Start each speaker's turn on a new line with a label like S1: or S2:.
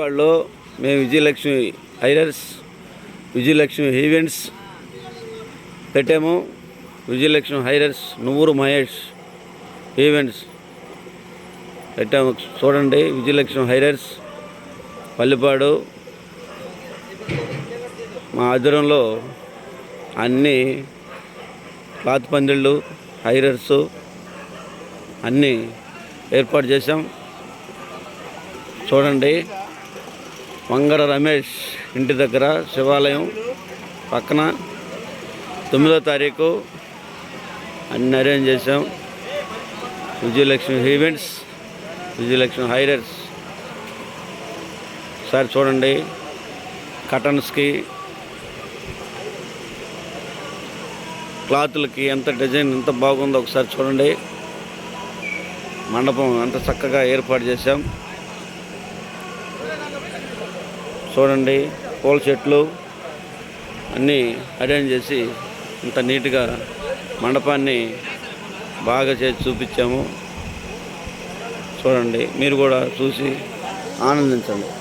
S1: వాళ్ళు మేము విజయలక్ష్మి హైరర్స్ విజయలక్ష్మి ఈవెంట్స్ పెట్టాము. విజయలక్ష్మి హైరర్స్ నువ్వూరు మహేష్ ఈవెంట్స్ పెట్టాము. చూడండి, విజయలక్ష్మి హైరర్స్ పల్లిపాడు మా ఆధ్వర్యంలో అన్నీ క్లాత్ పందిళ్ళు హైరర్స్ అన్నీ ఏర్పాటు చేశాం. చూడండి, వంగర రమేష్ ఇంటి దగ్గర శివాలయం పక్కన 9వ తారీఖు అన్ని అరేంజ్ చేసాం. విజయలక్ష్మి ఈవెంట్స్ విజయలక్ష్మి హైరర్స్ ఒకసారి చూడండి. కటన్స్కి క్లాతులకి ఎంత డిజైన్ ఎంత బాగుందో ఒకసారి చూడండి. మండపం ఎంత చక్కగా ఏర్పాటు చేశాం. చూడండి, పూల చెట్లు అన్నీ అరేంజ్ చేసి ఇంత నీట్గా మండపాన్ని బాగా చేసి చూపించాము. చూడండి, మీరు కూడా చూసి ఆనందించండి.